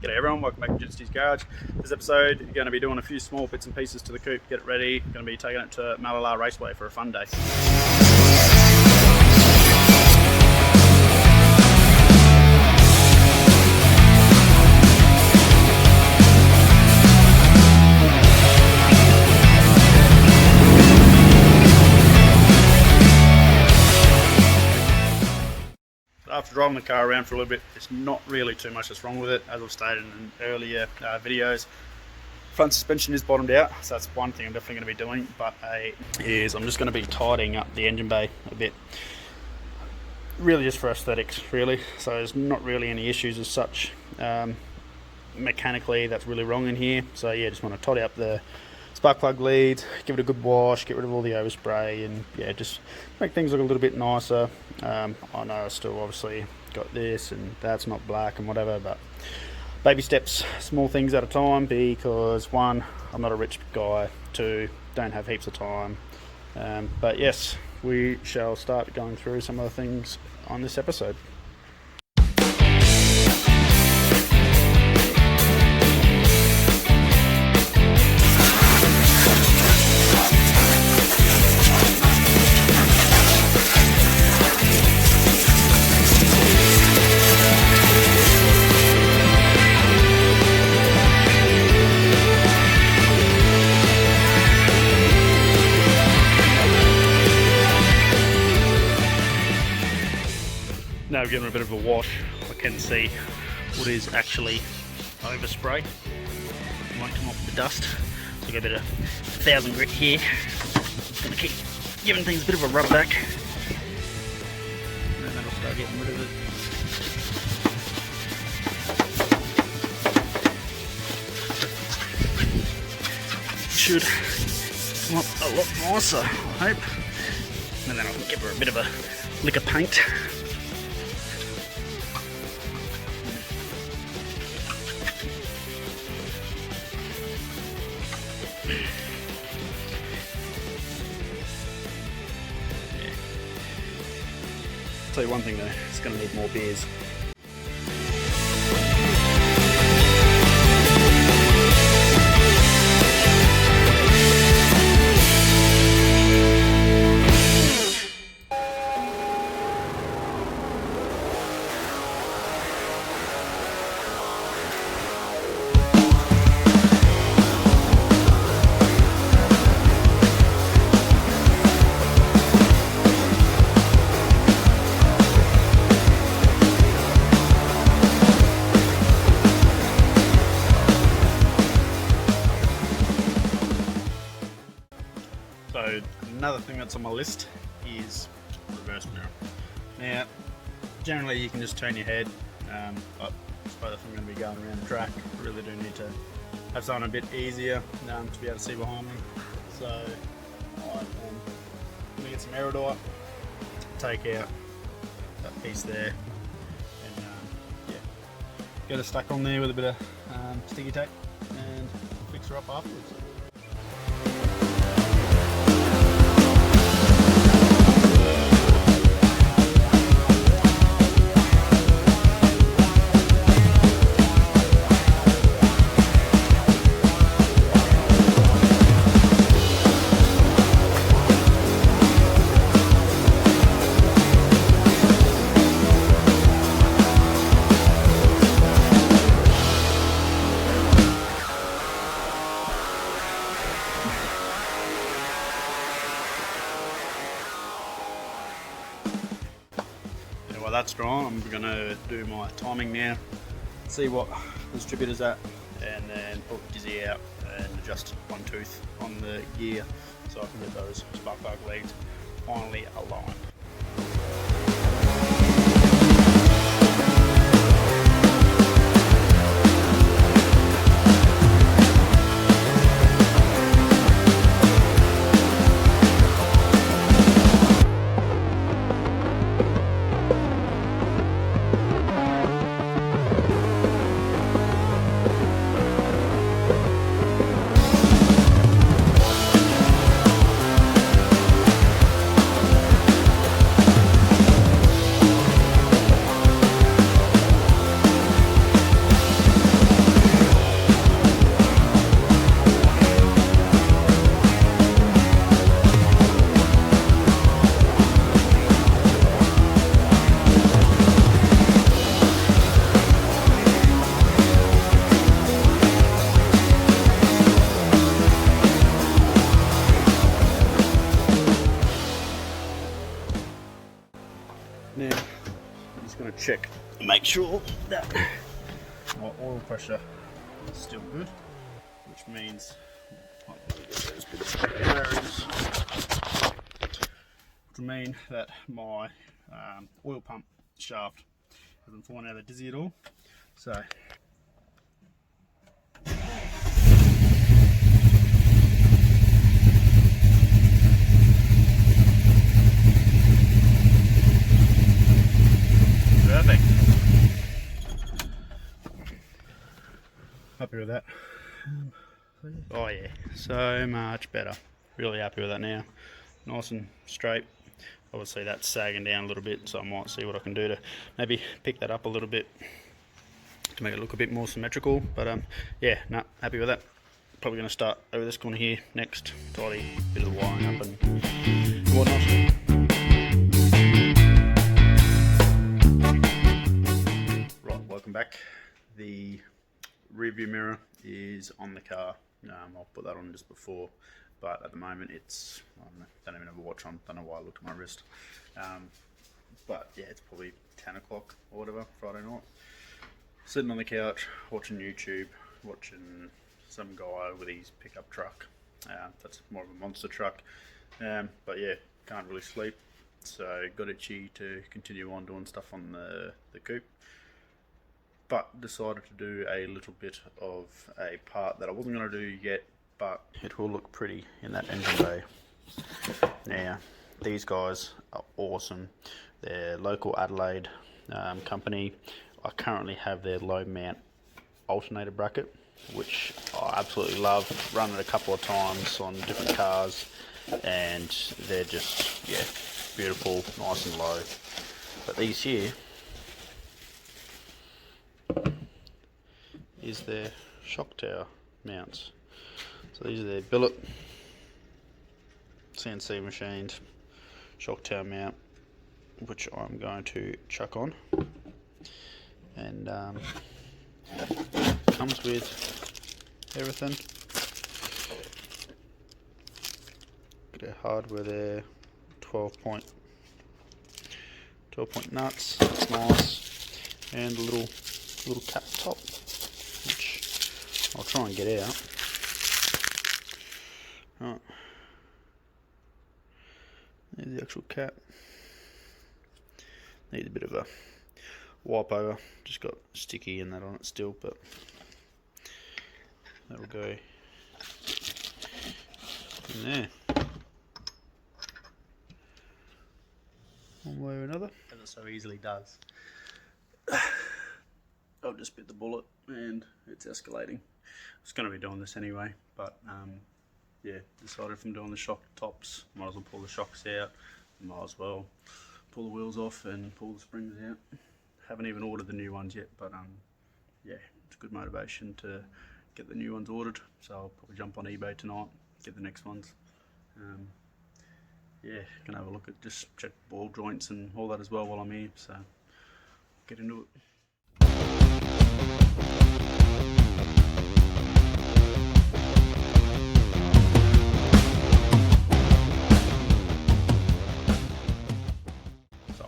G'day everyone, welcome back to Jetski's Garage. This episode, you're going to be doing a few small bits and pieces to the coupe, get it ready. Going to be taking it to Malala Raceway for a fun day. After driving the car around for a little bit, there's not really too much that's wrong with it. As I've stated in earlier videos, front suspension is bottomed out, so that's one thing I'm definitely going to be doing. But is I'm just going to be tidying up the engine bay a bit, really just for aesthetics, really. So there's not really any issues as such mechanically that's really wrong in here. So yeah, just want to tidy up the spark plug leads, give it a good wash, get rid of all the overspray, and yeah, just make things look a little bit nicer. I know I still obviously got this and that's not black and whatever, but baby steps, small things at a time, because one, I'm not a rich guy, two, don't have heaps of time. But yes, we shall start going through some of the things on this episode. Now giving it a bit of a wash, I can see what is actually overspray. It won't come off with the dust. So I get a bit of 1000 grit here. Just gonna keep giving things a bit of a rub back, and then that'll start getting rid of it. Should come up a lot nicer, I hope. And then I can give her a bit of a lick of paint. I'll tell you one thing though, it's going to need more beers. So another thing that's on my list is reverse mirror. Now, generally you can just turn your head, but I suppose if I'm going to be going around the track, I really do need to have something a bit easier to be able to see behind me. So I'm going to get some Aerodite, take out that piece there, and yeah, get her stuck on there with a bit of sticky tape and fix her up afterwards. While that's dry, I'm going to do my timing now, see what the distributor's at, and then pull the dizzy out and adjust one tooth on the gear so I can get those spark plug leads finally aligned. make sure that my oil pressure is still good, which means to mean that my oil pump shaft hasn't fallen out of the dizzy at all. So perfect. Happy with that. Oh yeah, so much better. Really happy with that now. Nice and straight. Obviously that's sagging down a little bit, so I might see what I can do to maybe pick that up a little bit to make it look a bit more symmetrical. But yeah, no, happy with that. Probably going to start over this corner here next. Tidy a bit of the wiring up and whatnot. Right, welcome back. The rear view mirror is on the car. I'll put that on just before, but at the moment it's, I don't even have a watch on, don't know why I looked at my wrist. But yeah, it's probably 10 o'clock or whatever, Friday night. Sitting on the couch, watching YouTube, watching some guy with his pickup truck. That's more of a monster truck. But yeah, can't really sleep. So got itchy to continue on doing stuff on the coupe. But decided to do a little bit of a part that I wasn't going to do yet, but it will look pretty in that engine bay. Now, these guys are awesome. They're local Adelaide company. I currently have their low mount alternator bracket, which I absolutely love. Run it a couple of times on different cars, and they're just, yeah, beautiful, nice and low. But these here is their shock tower mounts. So these are their billet CNC machined shock tower mount, which I'm going to chuck on, and comes with everything. Got a hardware there, 12-point nuts, that's nice, and a little cap top, which I'll try and get out. Right, there's the actual cap. Need a bit of a wipe over, just got sticky and that on it still, but that'll go in there one way or another, as it so easily does. I've just bit the bullet and it's escalating. I was going to be doing this anyway, but yeah, decided from doing the shock tops, might as well pull the shocks out, might as well pull the wheels off and pull the springs out. Haven't even ordered the new ones yet, but yeah, it's good motivation to get the new ones ordered, so I'll probably jump on eBay tonight, get the next ones. Yeah, gonna have a look at, just check ball joints and all that as well while I'm here, so get into it.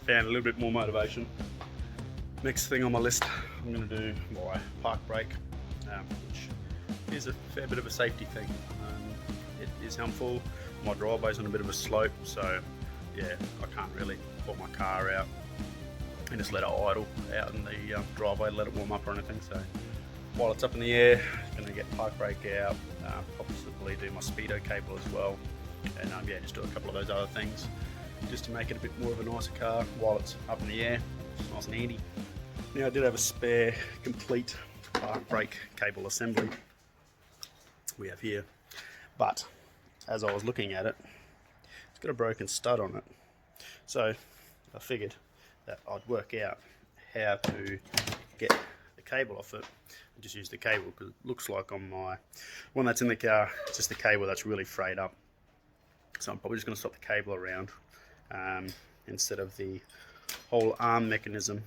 Found a little bit more motivation. Next thing on my list, I'm going to do my park brake, which is a fair bit of a safety thing. It is helpful. My driveway's on a bit of a slope, so yeah, I can't really pull my car out and just let it idle out in the driveway, let it warm up or anything. So while it's up in the air, I'm going to get park brake out, possibly do my speedo cable as well, and yeah, just do a couple of those other things, just to make it a bit more of a nicer car while it's up in the air. It's nice and handy. Now I did have a spare complete park brake cable assembly we have here, but as I was looking at it, it's got a broken stud on it, so I figured that I'd work out how to get the cable off it and just use the cable, because it looks like on my one that's in the car, it's just the cable that's really frayed up. So I'm probably just going to swap the cable around instead of the whole arm mechanism,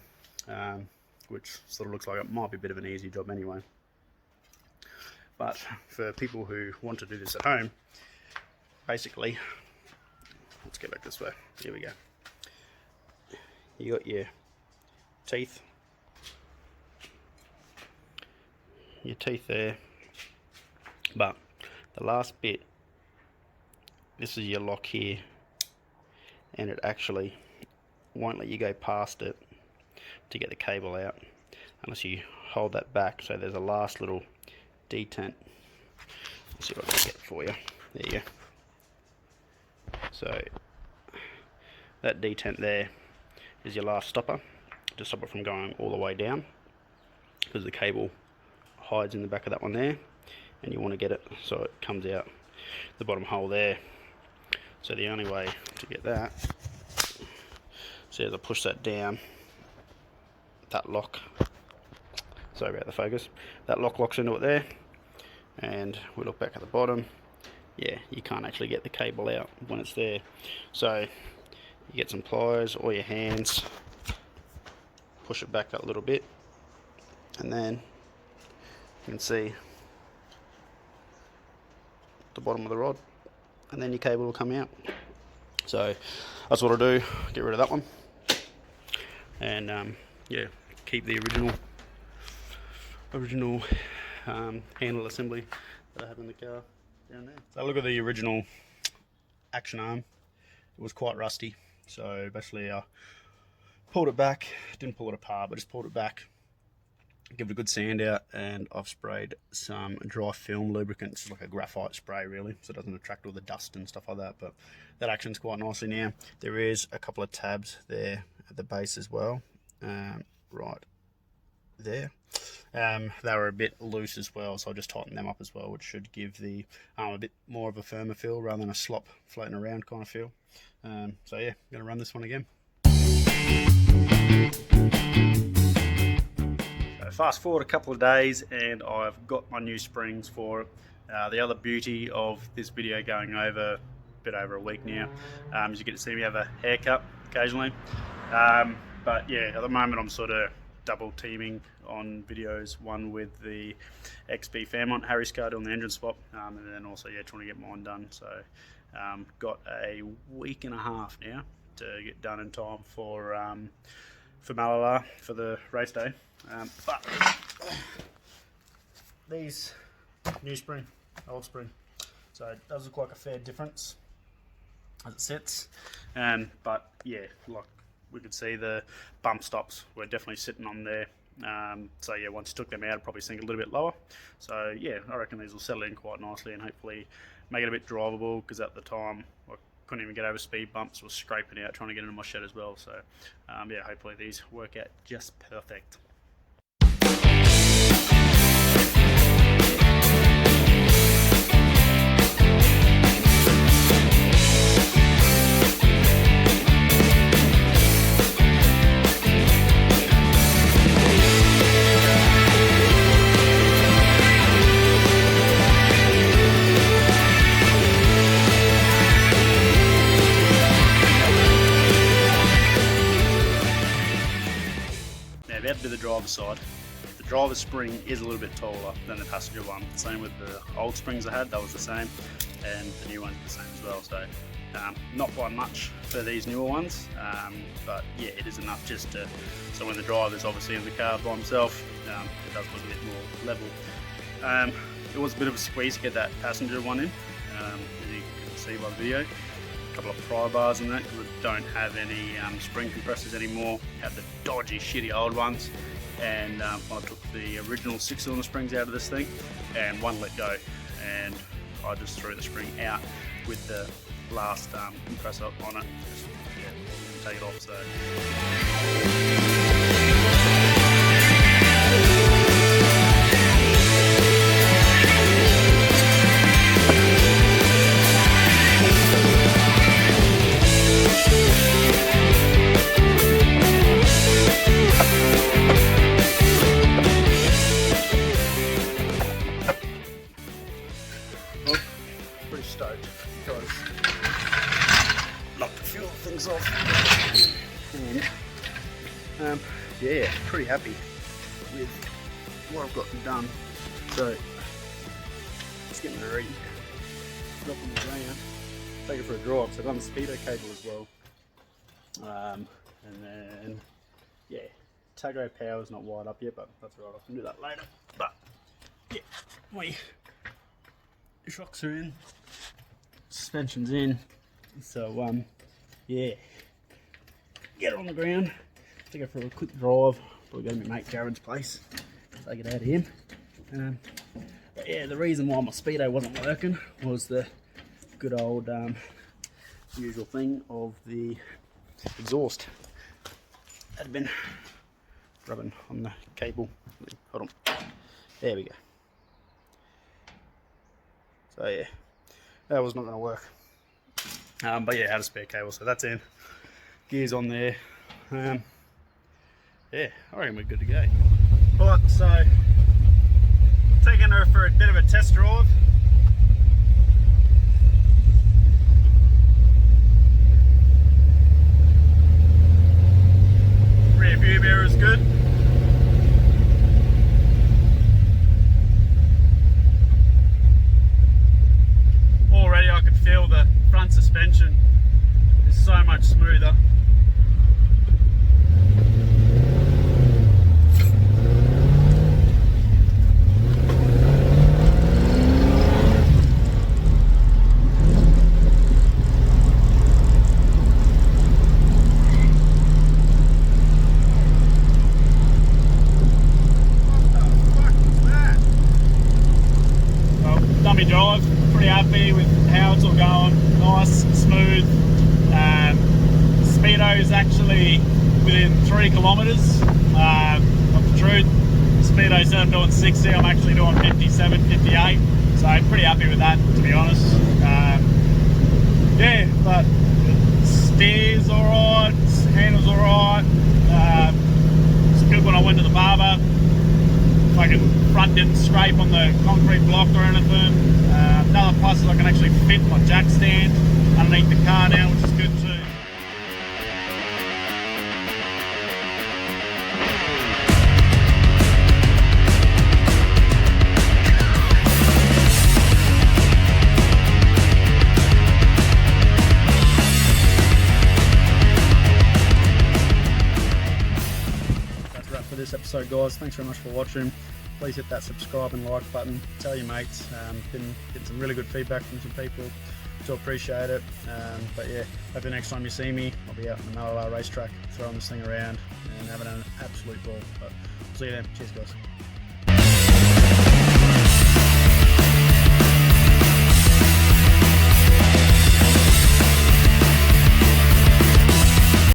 which sort of looks like it might be a bit of an easy job anyway. But for people who want to do this at home, basically, let's get back this way, here we go. You got your teeth your teeth there, but the last bit, this is your lock here, and it actually won't let you go past it to get the cable out unless you hold that back. So there's a last little detent. Let's see what I can get for you. There you go. So that detent there is your last stopper to stop it from going all the way down, because the cable hides in the back of that one there, and you want to get it so it comes out the bottom hole there. So the only way to get that, see as I push that down, that lock, sorry about the focus, that lock locks into it there, and we look back at the bottom, yeah, you can't actually get the cable out when it's there. So you get some pliers or your hands, push it back a little bit, and then you can see the bottom of the rod, and then your cable will come out. So that's what I do, get rid of that one, and yeah, keep the original handle assembly that I have in the car down there. So look at the original action arm. It was quite rusty, so basically I pulled it back, didn't pull it apart, but just pulled it back, give it a good sand out, and I've sprayed some dry film lubricant. It's like a graphite spray really, so it doesn't attract all the dust and stuff like that, but that actions quite nicely now. There is a couple of tabs there at the base as well, right there. They were a bit loose as well, so I'll just tighten them up as well, which should give the arm a bit more of a firmer feel rather than a slop floating around kind of feel. So yeah, I'm going to run this one again. So fast forward a couple of days and I've got my new springs for it. The other beauty of this video going over a bit over a week now is you get to see me have a haircut occasionally. But yeah, at the moment I'm sort of double teaming on videos, one with the XB Fairmont Harry's car doing the engine swap, and then also yeah, trying to get mine done. So got a week and a half now to get done in time for Malala for the race day. But these new spring, old spring, so it does look like a fair difference as it sits, but yeah, like we could see the bump stops were definitely sitting on there. So yeah, once you took them out, it'd probably sink a little bit lower. So yeah, I reckon these will settle in quite nicely and hopefully make it a bit drivable, because at the time I couldn't even get over speed bumps, was scraping out trying to get into my shed as well. So yeah, hopefully these work out just perfect. About to do the driver's side. The driver's spring is a little bit taller than the passenger one. Same with the old springs I had, that was the same, and the new one's the same as well. So not by much for these newer ones, but yeah, it is enough just to, so when the driver's obviously in the car by himself, it does look a bit more level. It was a bit of a squeeze to get that passenger one in, as you can see by the video. Couple of pry bars in that because we don't have any spring compressors anymore. Have the dodgy, shitty old ones, and I took the original 6-cylinder springs out of this thing, and one let go, and I just threw the spring out with the last compressor on it. Just, yeah, take it off. So. Knocked a few things off, and yeah, pretty happy with what I've gotten done. So just getting it ready, drop on the ground, take it for a drive. So I've done the speedo cable as well, and then yeah, Tago power's not wired up yet, but that's alright, I can do that later. But yeah, my shocks are in, suspension's in, so yeah, get it on the ground, take it for a quick drive, probably go to my mate Jared's place, take it out of him. But yeah, the reason why my speedo wasn't working was the good old usual thing of the exhaust. Had been rubbing on the cable. Hold on. There we go. So yeah, that was not going to work. But yeah, had a spare cable, so that's in. Gears on there. Yeah, I reckon we're good to go. Alright, so taking her for a bit of a test drive. Rear view mirror is good. Already I can feel the front suspension is so much smoother. Dummy drive, pretty happy with how it's all going, nice, smooth. Speedo is actually within 3 kilometres of the truth. Speedo instead of doing 60, I'm actually doing 57, 58, so I'm pretty happy with that, to be honest. Yeah, but steer's alright, handle's alright. It's good when I went to the barber. Fucking front didn't scrape on the concrete block or anything. Another plus is I can actually fit my jack stand underneath the car now, which is good too. That's a wrap for this episode, guys. Thanks very much for watching. Please hit that subscribe and like button. Tell your mates. Been getting some really good feedback from some people, so appreciate it. But yeah, hopefully next time you see me, I'll be out on the NRL racetrack throwing this thing around and having an absolute ball. But see you then. Cheers, guys.